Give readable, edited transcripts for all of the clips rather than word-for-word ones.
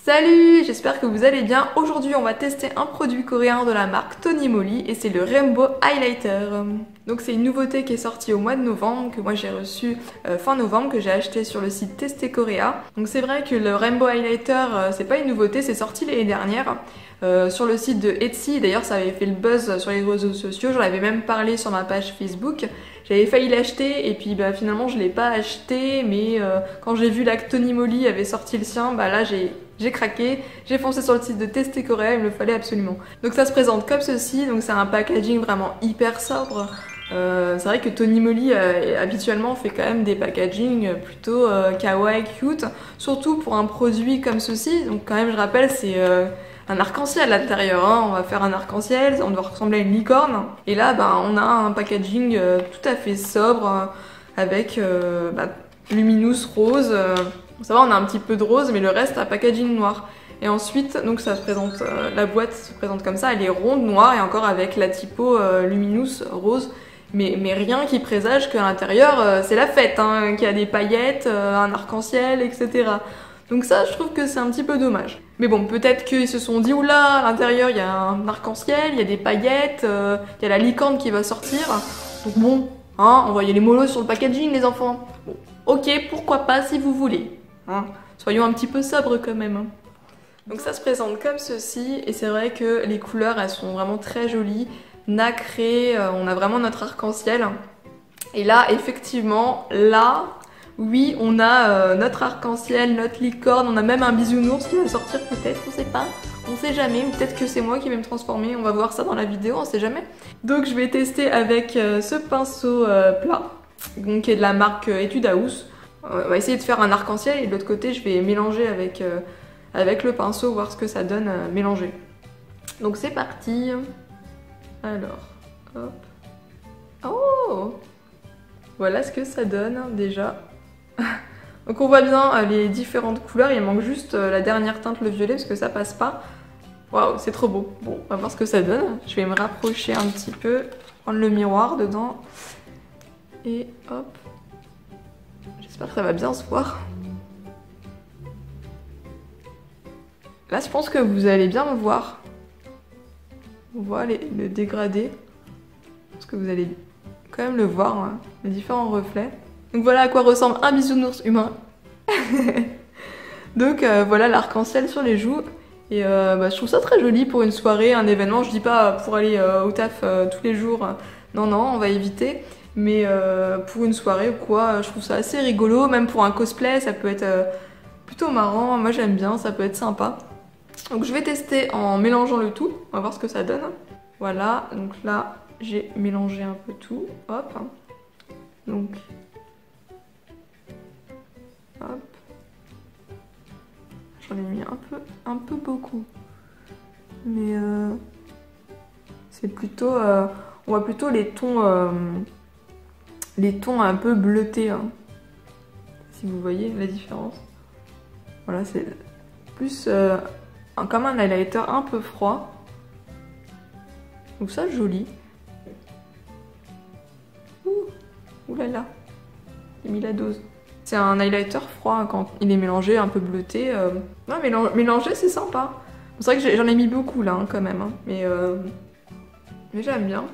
Salut, j'espère que vous allez bien. Aujourd'hui, on va tester un produit coréen de la marque Tony Moly et c'est le Rainbow Highlighter. Donc c'est une nouveauté qui est sortie au mois de novembre, que moi j'ai reçu fin novembre, que j'ai acheté sur le site Testé Korea. Donc c'est vrai que le Rainbow Highlighter, c'est pas une nouveauté, c'est sorti l'année dernière. Sur le site de Etsy, d'ailleurs ça avait fait le buzz sur les réseaux sociaux, j'en avais même parlé sur ma page Facebook. J'avais failli l'acheter et puis finalement je l'ai pas acheté, mais quand j'ai vu là que Tony Moly avait sorti le sien, là j'ai craqué, j'ai foncé sur le site de Testé Korea, il me le fallait absolument. Donc ça se présente comme ceci, donc c'est un packaging vraiment hyper sobre. C'est vrai que Tony Moly habituellement fait quand même des packaging plutôt kawaii, cute, surtout pour un produit comme ceci. Donc quand même je rappelle c'est un arc-en-ciel à l'intérieur, hein. On va faire un arc-en-ciel, on doit ressembler à une licorne. Et là on a un packaging tout à fait sobre avec luminous rose. Ça va, on a un petit peu de rose, mais le reste a packaging noir. Et ensuite, donc ça se présente, la boîte se présente comme ça, elle est ronde, noire et encore avec la typo luminous rose. Mais rien qui présage qu'à l'intérieur, c'est la fête, hein, qu'il y a des paillettes, un arc-en-ciel, etc. Donc ça, je trouve que c'est un petit peu dommage. Mais bon, peut-être qu'ils se sont dit, oula, à l'intérieur, il y a un arc-en-ciel, il y a des paillettes, il y a la licorne qui va sortir. Donc bon, hein, envoyez les mollos sur le packaging, les enfants. Bon, ok, pourquoi pas si vous voulez. Hein, soyons un petit peu sobres quand même. Hein. Donc ça se présente comme ceci, et c'est vrai que les couleurs, elles sont vraiment très jolies, nacrées, on a vraiment notre arc-en-ciel. Et là, effectivement, là... oui, on a notre arc-en-ciel, notre licorne, on a même un bisounours qui va sortir peut-être, on sait pas, on sait jamais, ou peut-être que c'est moi qui vais me transformer, on va voir ça dans la vidéo, on sait jamais. Donc je vais tester avec ce pinceau plat, donc, qui est de la marque Etude House. On va essayer de faire un arc-en-ciel et de l'autre côté je vais mélanger avec le pinceau, voir ce que ça donne mélangé. Donc c'est parti. Alors, hop. Oh! Voilà ce que ça donne déjà. Donc on voit bien les différentes couleurs, il manque juste la dernière teinte, le violet, parce que ça passe pas. Waouh, c'est trop beau. Bon, on va voir ce que ça donne. Je vais me rapprocher un petit peu, prendre le miroir dedans. Et hop. J'espère que ça va bien se voir. Là, je pense que vous allez bien me voir. On voit le dégradé. Je pense que vous allez quand même le voir, hein, les différents reflets. Donc voilà à quoi ressemble un bisounours humain. Donc voilà l'arc-en-ciel sur les joues. Et je trouve ça très joli pour une soirée, un événement. Je dis pas pour aller au taf tous les jours. Non, non, on va éviter. Mais pour une soirée ou quoi, je trouve ça assez rigolo. Même pour un cosplay, ça peut être plutôt marrant. Moi j'aime bien, ça peut être sympa. Donc je vais tester en mélangeant le tout. On va voir ce que ça donne. Voilà, donc là j'ai mélangé un peu tout. Hop. Donc... hop. J'en ai mis un peu beaucoup. Mais c'est plutôt... on voit plutôt les tons un peu bleutés. Hein. Si vous voyez la différence. Voilà, c'est plus comme un highlighter un peu froid. Donc ça, joli. Ouh là là, j'ai mis la dose. C'est un highlighter froid hein, quand il est mélangé, un peu bleuté. Non, mélanger c'est sympa. C'est vrai que j'en ai mis beaucoup là hein, quand même. Hein. Mais j'aime bien.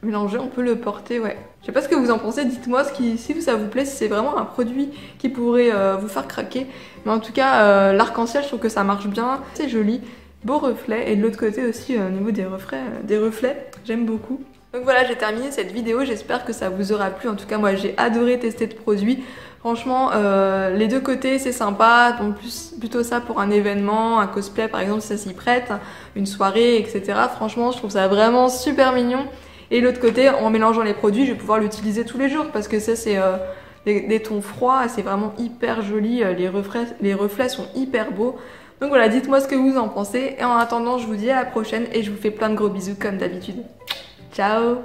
Mélanger, on peut le porter, ouais. Je sais pas ce que vous en pensez, dites-moi si ça vous plaît, si c'est vraiment un produit qui pourrait vous faire craquer. Mais en tout cas, l'arc-en-ciel, je trouve que ça marche bien. C'est joli, beau reflet. Et de l'autre côté aussi, au niveau des reflets, j'aime beaucoup. Donc voilà, j'ai terminé cette vidéo, j'espère que ça vous aura plu. En tout cas, moi j'ai adoré tester ce produit. Franchement, les deux côtés c'est sympa, en plus plutôt ça pour un événement, un cosplay par exemple si ça s'y prête, une soirée, etc. Franchement, je trouve ça vraiment super mignon. Et l'autre côté, en mélangeant les produits, je vais pouvoir l'utiliser tous les jours parce que ça c'est des tons froids, c'est vraiment hyper joli, les reflets sont hyper beaux. Donc voilà, dites-moi ce que vous en pensez. Et en attendant, je vous dis à la prochaine et je vous fais plein de gros bisous comme d'habitude. Ciao!